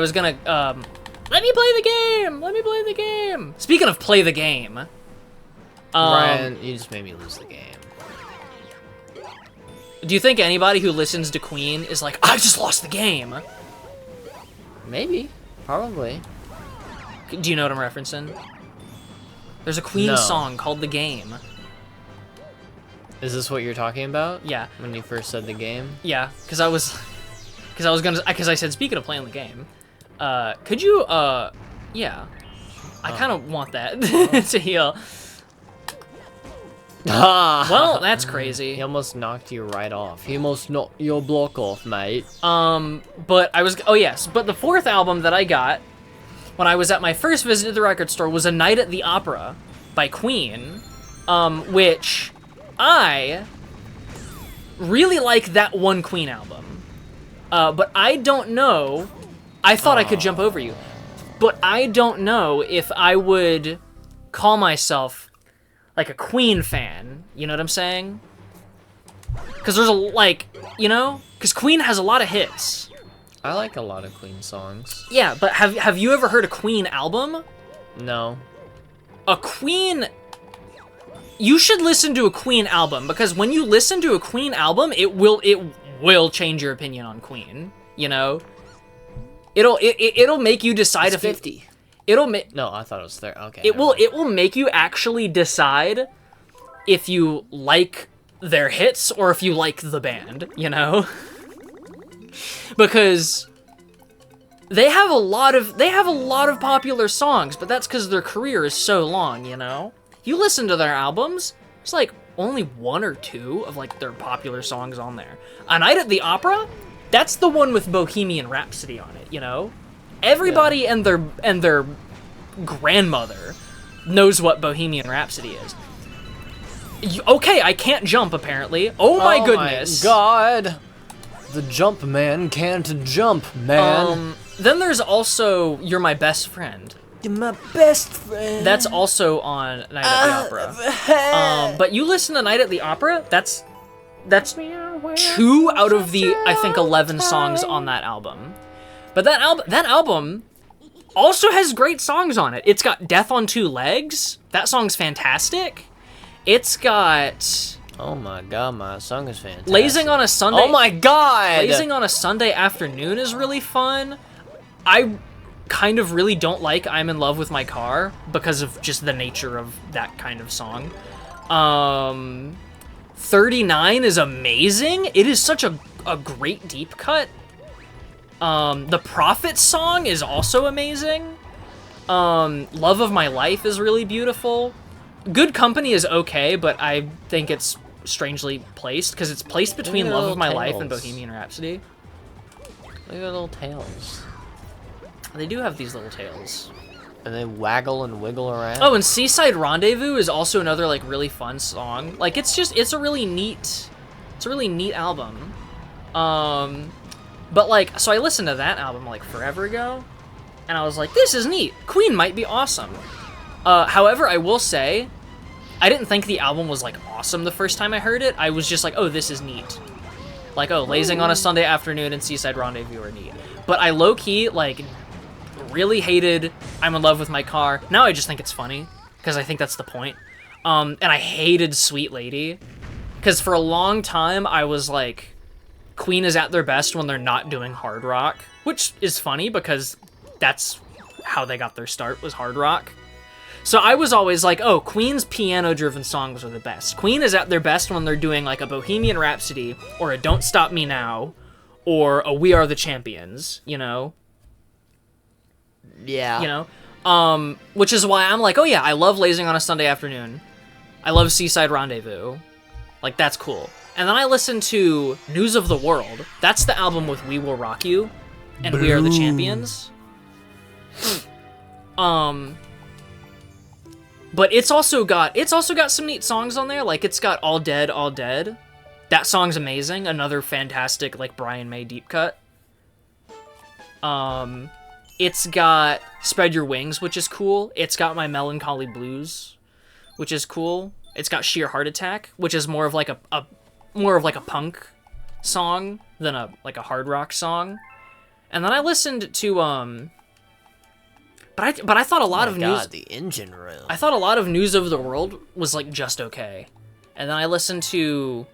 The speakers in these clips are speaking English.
was gonna, let me play the game! Let me play the game! Speaking of play the game. Ryan, you just made me lose the game. Do you think anybody who listens to Queen is like, I just lost the game? Maybe. Probably. Do you know what I'm referencing? There's a Queen song called The Game. Is this what you're talking about? Yeah. When you first said the game? Yeah, because I said, speaking of playing the game, could you, yeah. I kind of want that to heal. Well, that's crazy. He almost knocked you right off. He almost knocked your block off, mate. But but the fourth album that I got when I was at my first visit to the record store was A Night at the Opera by Queen, which I really like that one Queen album. But I don't know, I thought I could jump over you, but I don't know if I would call myself like a Queen fan, you know what I'm saying? Because there's because Queen has a lot of hits. I like a lot of Queen songs. Yeah, but have you ever heard a Queen album? No. A Queen... You should listen to a Queen album, because when you listen to a Queen album, it will change your opinion on Queen, you know? It'll make you decide if 50. It'll make... No, I thought it was 30. Okay. It will make you actually decide if you like their hits or if you like the band, you know? Because they have a lot of popular songs, but that's because their career is so long, you know? If you listen to their albums, it's like only one or two of like their popular songs on there. A Night at the Opera, that's the one with Bohemian Rhapsody on it, you know? Everybody and their grandmother knows what Bohemian Rhapsody is. Okay, I can't jump apparently. Oh my goodness. My God. The jump man can't jump, man. Then there's also You're My Best Friend. You're my best friend. That's also on Night at the Opera. But you listen to Night at the Opera, that's 2 out of the, I think, 11 songs on that album. But that album also has great songs on it. It's got Death on Two Legs. That song's fantastic. It's got... Oh my God, my song is fantastic. Lazing on a Sunday... Oh my God! Lazing on a Sunday Afternoon is really fun. I kind of really don't like I'm in Love with My Car because of just the nature of that kind of song. 39 is amazing. It is such a great deep cut. The Prophet song is also amazing. Love of My Life is really beautiful. Good Company is okay, but I think it's strangely placed because it's placed between Love of My Life and Bohemian Rhapsody. Look at the little tails. They do have these little tails. And they waggle and wiggle around. Oh, and Seaside Rendezvous is also another like really fun song. Like it's a really neat album. But like, so I listened to that album like forever ago, and I was like, this is neat. Queen might be awesome. However, I will say, I didn't think the album was like awesome the first time I heard it. I was just like, oh, this is neat. Like, oh, Lazing on a Sunday Afternoon and Seaside Rendezvous are neat. But I low-key, like, really hated I'm in Love with My Car. Now I just think it's funny, because I think that's the point. And I hated Sweet Lady, because for a long time I was like, Queen is at their best when they're not doing hard rock, which is funny because that's how they got their start, was hard rock. So I was always like, oh, Queen's piano-driven songs are the best. Queen is at their best when they're doing like a Bohemian Rhapsody or a Don't Stop Me Now or a We Are the Champions, you know? Yeah. You know? Which is why I'm like, oh yeah, I love Lazing on a Sunday Afternoon. I love Seaside Rendezvous. Like, that's cool. And then I listened to News of the World. That's the album with We Will Rock You and We Are the Champions. But it's also got some neat songs on there. Like, it's got All Dead, All Dead. That song's amazing. Another fantastic, like, Brian May deep cut. It's got Spread Your Wings, which is cool. It's got My Melancholy Blues, which is cool. It's got Sheer Heart Attack, which is more of like a punk song than a hard rock song. And then I listened to but I thought a lot of news. The engine room. I thought a lot of News of the World was like just okay. And then I listened to,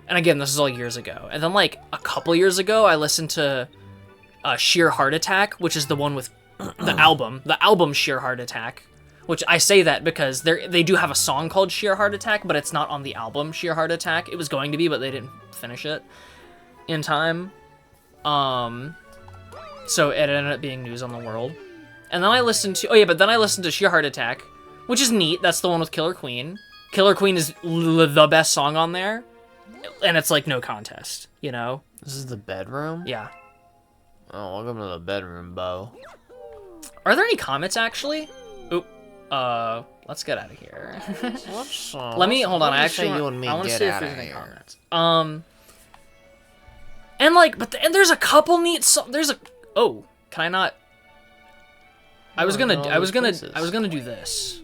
and again, this is all years ago. And then like a couple years ago, I listened to Sheer Heart Attack, which is the one with the album Sheer Heart Attack. Which I say that because they do have a song called Sheer Heart Attack, but it's not on the album Sheer Heart Attack. It was going to be, but they didn't finish it in time. So it ended up being News on the World. And then I listened to Sheer Heart Attack, which is neat. That's the one with Killer Queen. Killer Queen is the best song on there, and it's like no contest, you know? This is the bedroom? Yeah. Oh, welcome to the bedroom, Bo. Are there any comments, actually? Oop. Let's get out of here. Let me, hold on, I want to see if there's any comments. And like, and there's a couple neat oh, can I not? I was gonna do this.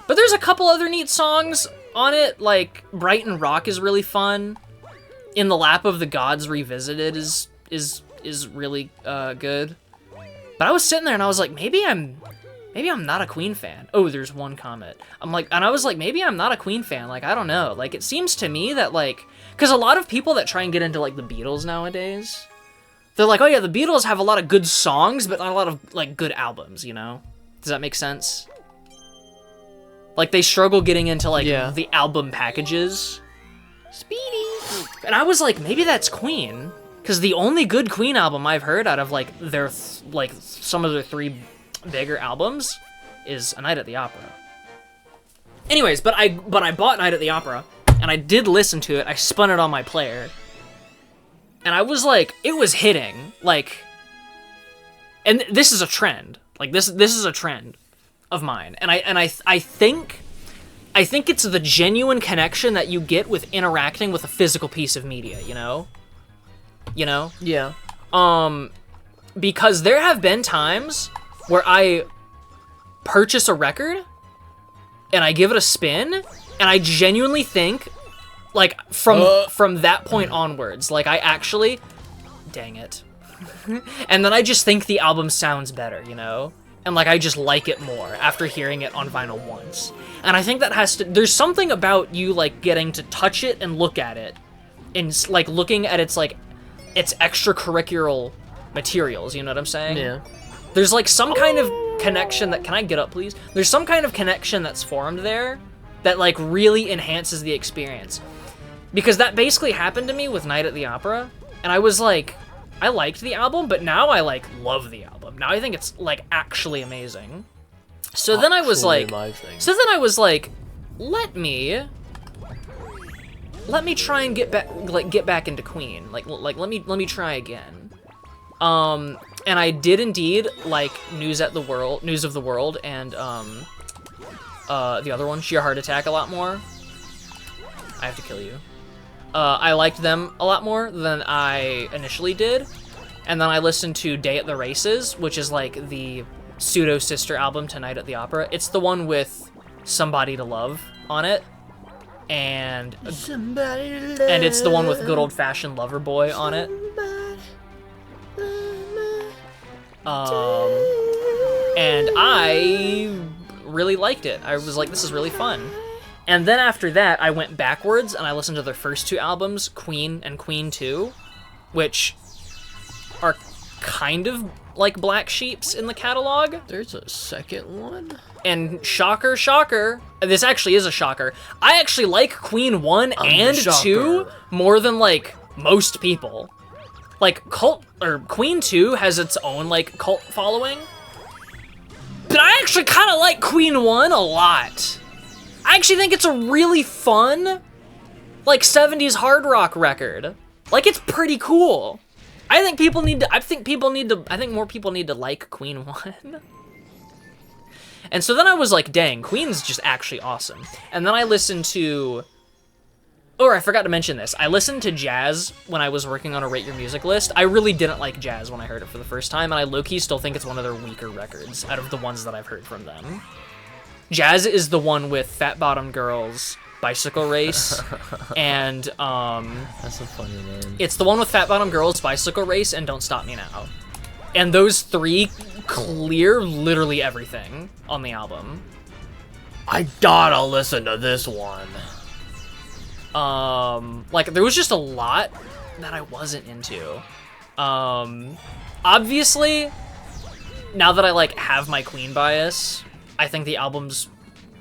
But there's a couple other neat songs on it, like Brighton Rock is really fun. In the Lap of the Gods Revisited is really good. But I was sitting there and I was like, maybe I'm not a Queen fan. Oh, there's one comment. I was like, maybe I'm not a Queen fan. Like, I don't know. Like, it seems to me that like, because a lot of people that try and get into like the Beatles nowadays, they're like, oh yeah, the Beatles have a lot of good songs, but not a lot of like good albums, you know? Does that make sense? Like, they struggle getting into, like, the album packages. Speedy! And I was like, maybe that's Queen. Because the only good Queen album I've heard out of, like, their, some of their 3 bigger albums is A Night at the Opera. Anyways, but I bought Night at the Opera, and I did listen to it. I spun it on my player. And I was like, it was hitting. Like, and this is a trend. Like, this is a trend of mine, and I think it's the genuine connection that you get with interacting with a physical piece of media, you know? Yeah. Because there have been times where I purchase a record and I give it a spin, and I genuinely think, like, from that point onwards, like, I actually, dang it, and then I just think the album sounds better, you know? And, like, I just like it more after hearing it on vinyl once. And I think that there's something about you, like, getting to touch it and look at it. And, like, looking at its extracurricular materials, you know what I'm saying? Yeah. There's, like, some kind of connection that, can I get up, please? There's some kind of connection that's formed there that, like, really enhances the experience. Because that basically happened to me with Night at the Opera. And I was like, I liked the album, but now I, like, love the album. Now I think it's, like, actually amazing. So then I was like, let me try and get back into Queen. Like let me try again. And I did indeed like News of the World and the other one, Sheer Heart Attack, a lot more. I have to kill you. I liked them a lot more than I initially did. And then I listened to Day at the Races, which is like the pseudo-sister album to Night at the Opera. It's the one with Somebody to Love on it. And it's the one with Good Old Fashioned Lover Boy on it. And I really liked it. I was like, this is really fun. And then after that, I went backwards and I listened to their first 2 albums, Queen and Queen 2, which are kind of like black sheeps in the catalog. There's a second one? And shocker, this actually is a shocker. I actually like Queen 1 and 2 more than, like, most people. Like, Queen 2 has its own, like, cult following. But I actually kind of like Queen 1 a lot. I actually think it's a really fun, like, 70s hard rock record. Like, it's pretty cool. I think more people need to like Queen 1. And so then I was like, dang, Queen's just actually awesome. And then I listened to, I forgot to mention this. I listened to jazz when I was working on a Rate Your Music list. I really didn't like jazz when I heard it for the first time, and I low-key still think it's one of their weaker records out of the ones that I've heard from them. Jazz is the one with Fat Bottom Girls, Bicycle Race, and That's a funny name. it's the one with Fat Bottom Girls, Bicycle Race, and Don't Stop Me Now. And those three clear literally everything on the album. I gotta listen to this one. Like, there was just a lot that I wasn't into. Obviously, now that I, like, have my Queen bias, I think the album's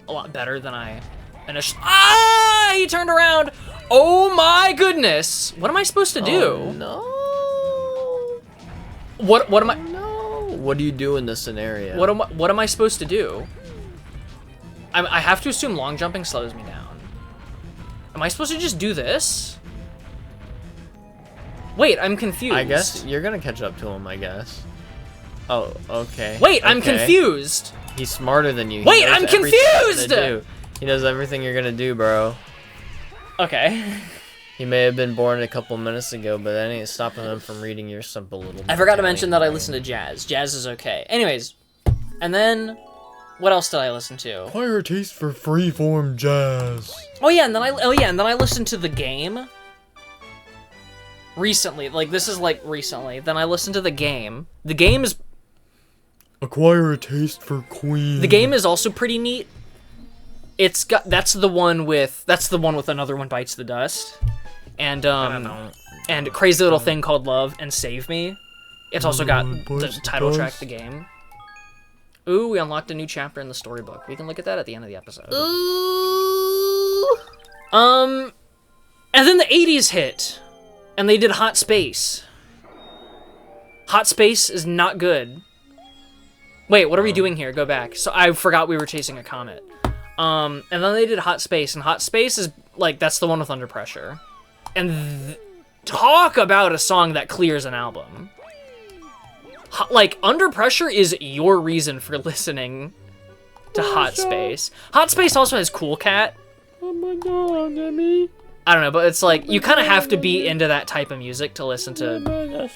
a lot better than I initially... Ah! He turned around! Oh my goodness! What am I supposed to do? Oh, no. What am I... No. What do you do in this scenario? What am I supposed to do? I have to assume long jumping slows me down. Am I supposed to just do this? Wait, I'm confused. I guess you're gonna catch up to him, I guess. Oh, okay. Wait, I'm Okay. confused. He's smarter than you. He Wait, knows I'm everything you're confused! gonna do. He knows everything you're gonna do, bro. Okay. He may have been born a couple minutes ago, but that ain't stopping him from reading your simple little... I forgot to Italian mention that I brain. listen to jazz. Jazz is okay. Anyways, and then what else did I listen to? Acquire a taste for freeform jazz. Oh yeah, and then I listened to The Game. Recently, like this is like recently. Then I listened to The Game. The Game is Acquire a taste for Queen. The Game is also pretty neat. It's got that's the one with Another One Bites the Dust, and Crazy Little Thing Called Love and Save Me. It's also got the title track, The Game. Ooh, we unlocked a new chapter in the storybook. We can look at that at the end of the episode. Ooh. And then the 80s hit, and they did Hot Space. Hot Space is not good. Wait, what are we doing here? Go back. So I forgot we were chasing a comet. And then they did Hot Space, and Hot Space is, like, that's the one with Under Pressure. And talk about a song that clears an album. Like, Under Pressure is your reason for listening to Hot Space. Hot Space also has Cool Cat. Oh my god, Demi. I don't know, but it's like, you kind of have to be into that type of music to listen to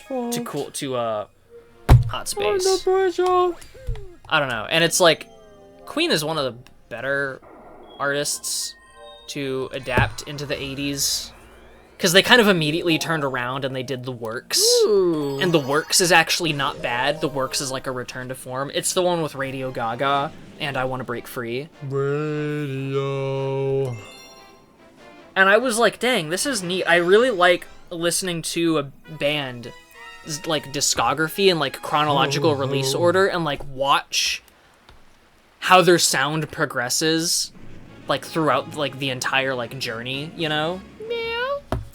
Hot Space. I don't know. And it's like, Queen is one of the better artists to adapt into the 80s. Because they kind of immediately turned around and they did The Works. Ooh. And The Works is actually not bad. The Works is like a return to form. It's the one with Radio Gaga and I Want to Break Free. Radio. And I was like, dang, this is neat. I really like listening to a band like discography and like chronological release order and like watch how their sound progresses like throughout like the entire like journey, you know?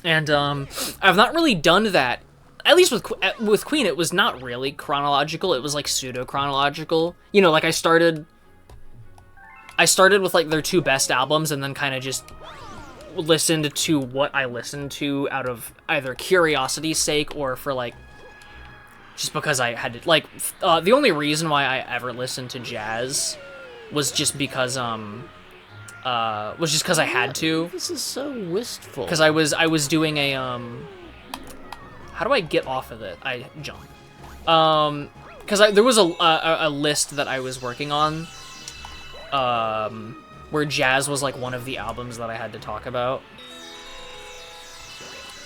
And I've not really done that. At least with Queen, it was not really chronological. It was like pseudo chronological. You know, like I started with like their two best albums and then kind of just listened to what I listened to out of either curiosity's sake or for like just because I had to like the only reason why I ever listened to jazz was just because I had to. This is so wistful. Because I was doing a how do I get off of it? I jump. Because there was a list that I was working on, where jazz was like one of the albums that I had to talk about.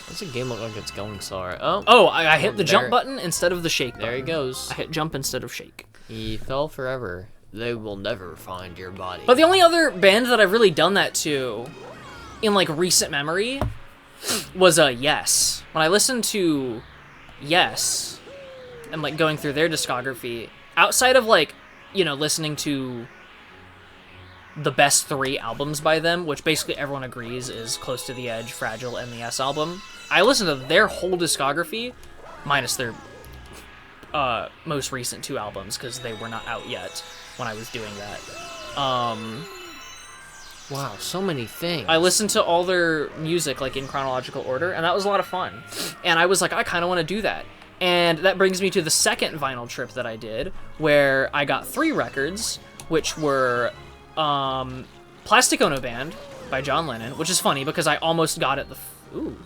What's the game look like it's going sorry? I hit the there- jump button instead of the shake button. There he goes. I hit jump instead of shake. He fell forever. They will never find your body. But the only other band that I've really done that to, in like recent memory, was Yes. When I listened to Yes, and like going through their discography, outside of like, you know, listening to the best 3 albums by them, which basically everyone agrees is Close to the Edge, Fragile, and the Yes album, I listened to their whole discography, minus their most recent 2 albums, because they were not out yet when I was doing that. Wow, so many things. I listened to all their music like in chronological order, and that was a lot of fun. And I was like, I kind of want to do that. And that brings me to the second vinyl trip that I did, where I got 3 records, which were Plastic Ono Band by John Lennon, which is funny because I almost got it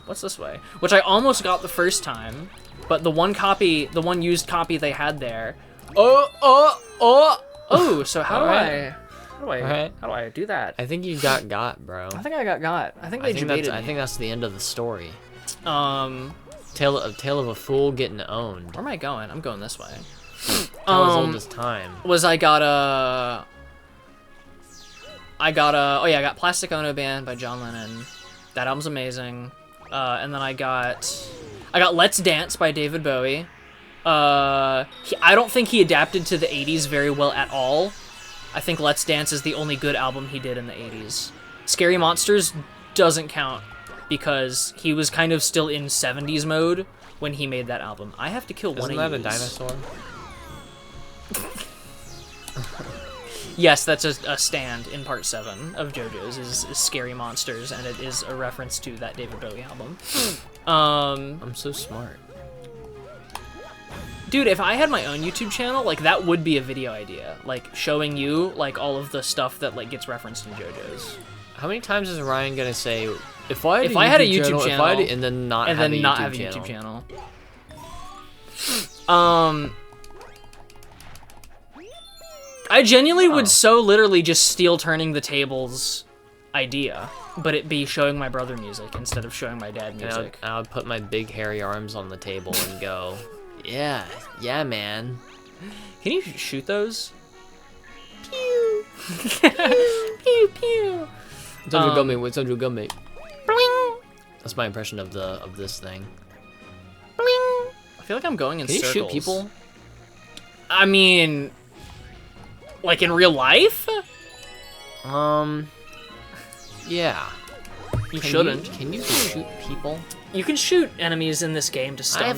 what's this way? Which I almost got the first time, but the one used copy they had there. Oh, so how do Alright. Alright. how do I do that? I think you got, bro. I think I got. I think they debated I me. think that's the end of the story. Um, Tale of a fool getting owned. where am I going? I'm going this way. Tale as old as time. I got oh yeah, I got Plastic Ono Band by John Lennon. That album's amazing. And then I got Let's Dance by David Bowie. I don't think he adapted to the 80s very well at all. I think Let's Dance is the only good album he did in the 80s. Scary Monsters doesn't count because he was kind of still in 70s mode when he made that album. I have to kill one Isn't of that a yous. dinosaur? Yes, that's a stand in part 7 of JoJo's is Scary Monsters, and it is a reference to that David Bowie album. I'm so smart. Dude, if I had my own YouTube channel, like, that would be a video idea. Like, showing you, like, all of the stuff that, like, gets referenced in JoJo's. How many times is Ryan gonna say, if I had a YouTube channel, and then not have a YouTube channel? I genuinely would so literally just steal turning the tables idea, but it be showing my brother music instead of showing my dad music. I would put my big hairy arms on the table and go, yeah, man. Can you shoot those? Pew! Pew, pew! Bling. That's my impression of this thing. Bling! I feel like I'm going in Can circles. you shoot people? I mean, like in real life? Yeah. You shouldn't. Can you shoot people? You can shoot enemies in this game to stun them.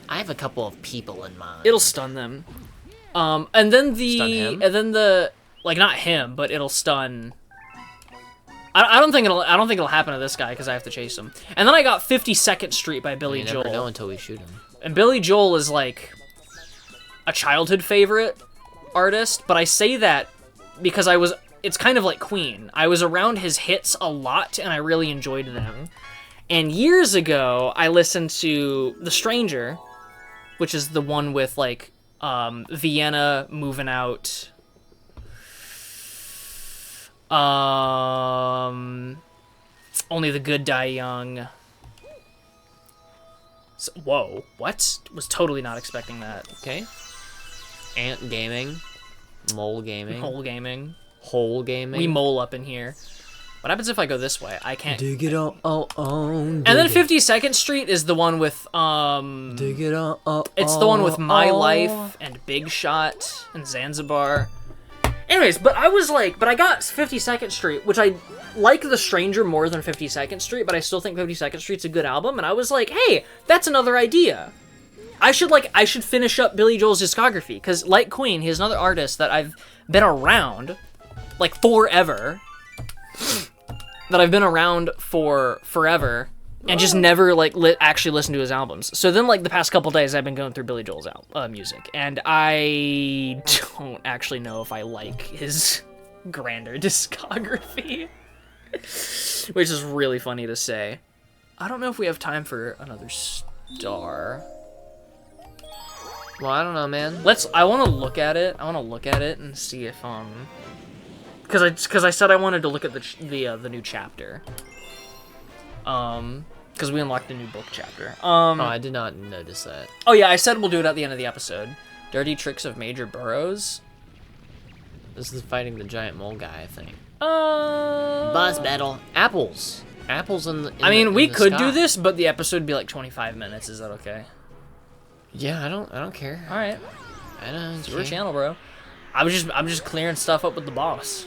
I have a couple of people in mind. It'll stun them. And then Stun him? like not him, but it'll stun. I don't think it'll happen to this guy because I have to chase him. And then I got 52nd Street by Billy You Joel. never know until we shoot him. And Billy Joel is like a childhood favorite artist, but I say that because it's kind of like Queen. I was around his hits a lot and I really enjoyed them. And years ago, I listened to The Stranger, which is the one with like Vienna moving out. Only the Good Die Young. So, whoa, what? Was totally not expecting that. Okay. Ant Gaming. Mole Gaming. Hole gaming. Hole Gaming. We mole up in here. What happens if I go this way? I can't. Dig it on. And then 52nd Street is the one with Dig it on. It's the one with My Life and Big Shot and Zanzibar. Anyways, but I got 52nd Street, which I like The Stranger more than 52nd Street, but I still think 52nd Street's a good album, and I was like, hey, that's another idea. I should finish up Billy Joel's discography, because like Queen, he's another artist that I've been around, like, forever. That I've been around for forever, and just never, like, actually listened to his albums. So then, like, the past couple days, I've been going through Billy Joel's music, and I don't actually know if I like his grander discography. Which is really funny to say. I don't know if we have time for another star. Well, I don't know, man. I want to look at it. And see if, because I said I wanted to look at the new chapter. Because we unlocked a new book chapter. Oh, I did not notice that. Oh yeah, I said we'll do it at the end of the episode. Dirty Tricks of Major Burrows. This is fighting the giant mole guy, I think. Buzz battle. Apples. Apples in the. We the could sky. do this, but the episode would be like 25 minutes. Is that okay? Yeah, I don't care. All right, I don't. it's your channel, bro. I'm just clearing stuff up with the boss.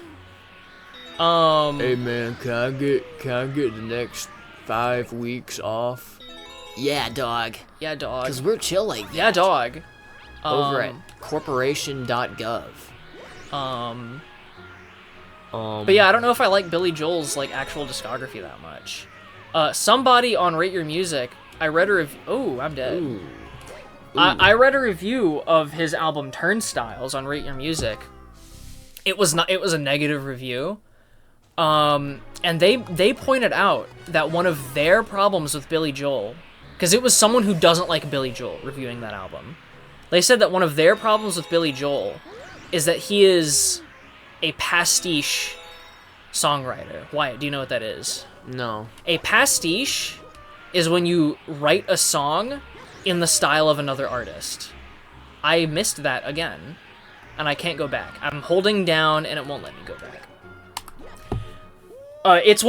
Hey man, can I get the next 5 weeks off? Yeah, dog. Yeah, dog. Cause we're chill like that. Yeah, dog. Over at corporation.gov. But yeah, I don't know if I like Billy Joel's like actual discography that much. Somebody on Rate Your Music, I read a review. Oh, I'm dead. Ooh. I read a review of his album Turnstiles on Rate Your Music. It was a negative review. And they pointed out that one of their problems with Billy Joel, because it was someone who doesn't like Billy Joel reviewing that album. They said that one of their problems with Billy Joel is that he is a pastiche songwriter. Wyatt, do you know what that is? No. A pastiche is when you write a song in the style of another artist. I missed that again, and I can't go back. I'm holding down, and it won't let me go back. It's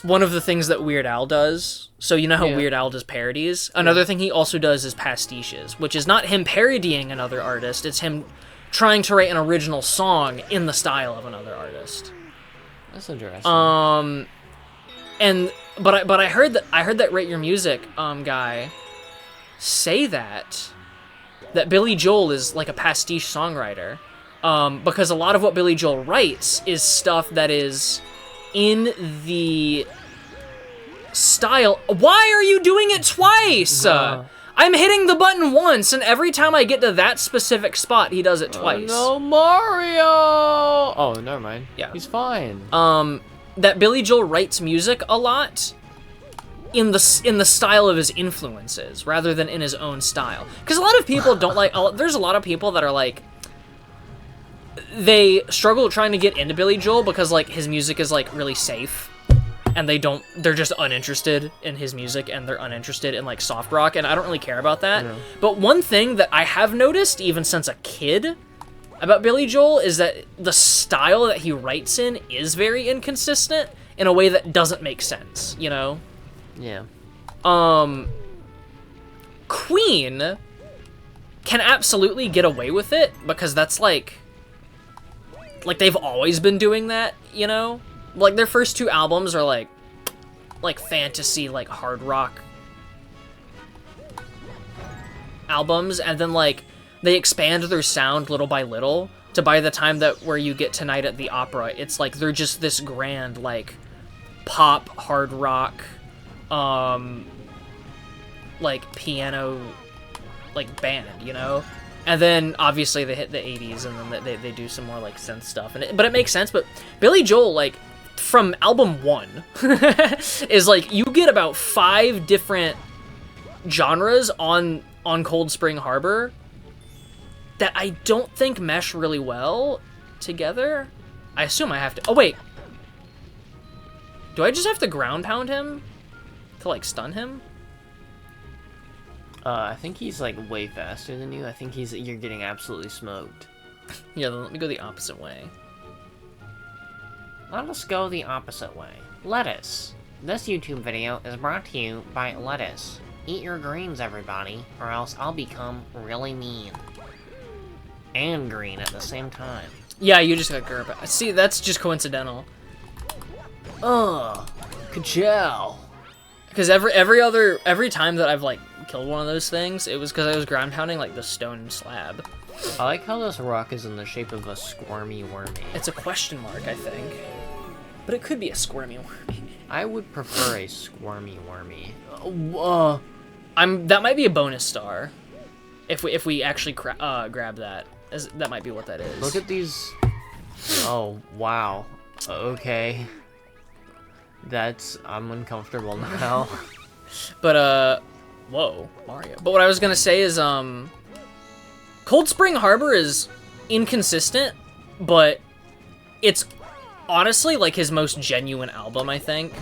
one of the things that Weird Al does. So you know how Weird Al does parodies? Another thing he also does is pastiches, which is not him parodying another artist, it's him trying to write an original song in the style of another artist. That's interesting. But I heard that Rate Your Music guy say that Billy Joel is like a pastiche songwriter, because a lot of what Billy Joel writes is stuff that is in the style. Why are you doing it twice? I'm hitting the button once, and every time I get to that specific spot, he does it twice. No, Mario! Oh, never mind. Yeah. He's fine. That Billy Joel writes music a lot in the style of his influences, rather than in his own style. Because a lot of people don't like... There's a lot of people that are like... They struggle trying to get into Billy Joel because, like, his music is, like, really safe. And they're just uninterested in his music, and they're uninterested in, like, soft rock, and I don't really care about that. Yeah. But one thing that I have noticed, even since a kid, about Billy Joel is that the style that he writes in is very inconsistent in a way that doesn't make sense, you know? Yeah. Queen can absolutely get away with it, because that's, like, they've always been doing that, you know? Like, their first two albums are, like fantasy, like, hard rock albums, and then, like, they expand their sound little by little to by the time that where you get Tonight at the Opera, it's, like, they're just this grand, like, pop, hard rock, like, piano, like, band, you know? And then, obviously, they hit the 80s, and then they do some more, like, synth stuff. But it makes sense, but Billy Joel, like, from album 1, is, like, you get about 5 different genres on Cold Spring Harbor that I don't think mesh really well together. I assume I have to... Oh, wait. Do I just have to ground pound him to, like, stun him? I think he's, like, way faster than you. I think you're getting absolutely smoked. Yeah, then let me go the opposite way. Let us go the opposite way. Lettuce. This YouTube video is brought to you by Lettuce. Eat your greens, everybody, or else I'll become really mean. And green at the same time. Yeah, you just got Gerba. See, that's just coincidental. Ugh. Ka-chow. Because every time that I've, like, killed one of those things, it was because I was ground pounding, like, the stone slab. I like how this rock is in the shape of a squirmy wormy. It's a question mark, I think. But it could be a squirmy wormy. I would prefer a squirmy wormy. That might be a bonus star. If we actually grab that. That might be what that is. Look at these... Oh, wow. Okay. I'm uncomfortable now. But, whoa, Mario. But what I was gonna say is, Cold Spring Harbor is inconsistent, but it's honestly, like, his most genuine album, I think.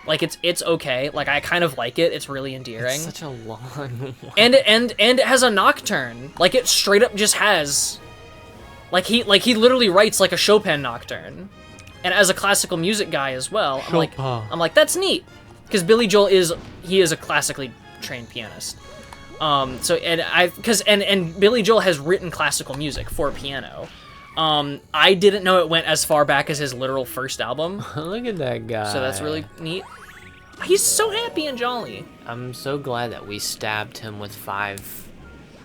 Like, it's okay. Like, I kind of like it. It's really endearing. It's such a long one. And it has a nocturne. Like, it straight up just has... Like, he literally writes, like, a Chopin nocturne. And as a classical music guy as well, I'm like, that's neat. Because Billy Joel is a classically trained pianist. And Billy Joel has written classical music for piano. I didn't know it went as far back as his literal first album. Look at that guy. So that's really neat. He's so happy and jolly. I'm so glad that we stabbed him with 5,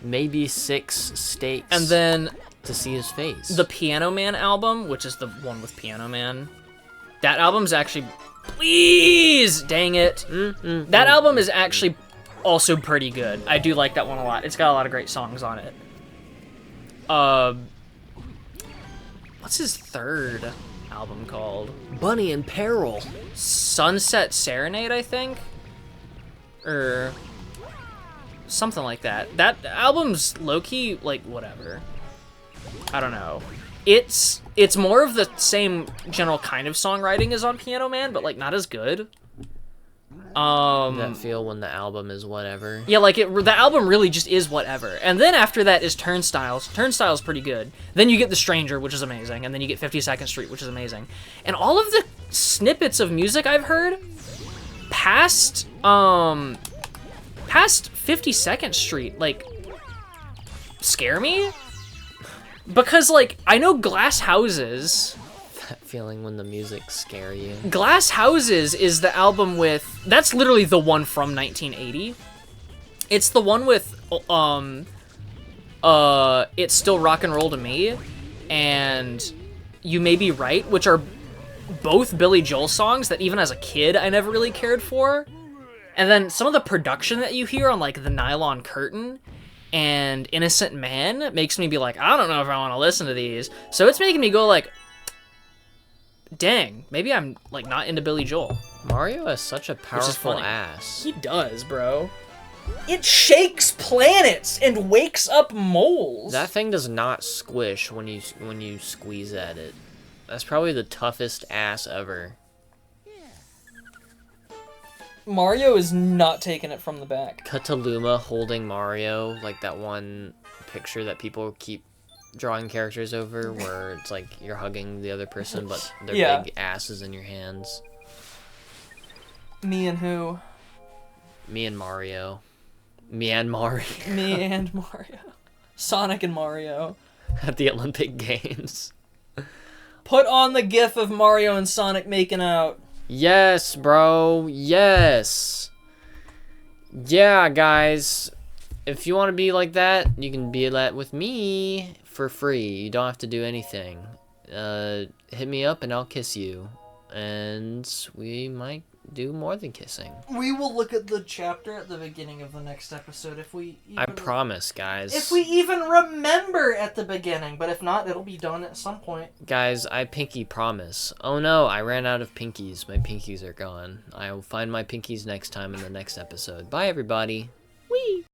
maybe 6 stakes. And then to see his face. The Piano Man album, which is the one with Piano Man, that album's actually... Please! Dang it. That album is actually also pretty good. I do like that one a lot. It's got a lot of great songs on it. What's his third album called? Bunny in Peril. Sunset Serenade, I think? Or something like that. That album's low-key, like, whatever. I don't know. it's more of the same general kind of songwriting as on Piano Man, but like not as good. That feel when the album is whatever. Yeah, like the album really just is whatever. And then after that is Turnstiles. Turnstiles pretty good. Then you get The Stranger, which is amazing, and then you get 52nd Street, which is amazing. And all of the snippets of music I've heard past 52nd Street, like, scare me? Because, like, I know Glass Houses. That feeling when the music scare you. Glass Houses is the album with... That's literally the one from 1980. It's the one with, It's Still Rock and Roll to Me, and You May Be Right, which are both Billy Joel songs that even as a kid I never really cared for. And then some of the production that you hear on, like, The Nylon Curtain and Innocent Man makes me be like, I don't know if I want to listen to these. So it's making me go, like... Dang, maybe I'm, like, not into Billy Joel. Mario has such a powerful funny. ass. He does, bro. It shakes planets and wakes up moles. That thing does not squish when you squeeze at it. That's probably the toughest ass ever. Mario is not taking it from the back. Kataluma holding Mario, like that one picture that people keep drawing characters over where it's like you're hugging the other person but their Yeah. big ass is in your hands. Me and who? Me and Mario. Me and Mario Me and Mario. Sonic and Mario. at the Olympic Games. Put on the gif of Mario and Sonic making out. Yes, bro. Yes. Yeah, guys. If you want to be like that, you can be that with me for free. You don't have to do anything. Hit me up and I'll kiss you. And we might do more than kissing. We will look at the chapter at the beginning of the next episode if we even, I promise, guys. if we even remember at the beginning, but if not, it'll be done at some point. Guys, I pinky promise. Oh no, I ran out of pinkies. My pinkies are gone. I will find my pinkies next time in the next episode. Bye, everybody. Whee!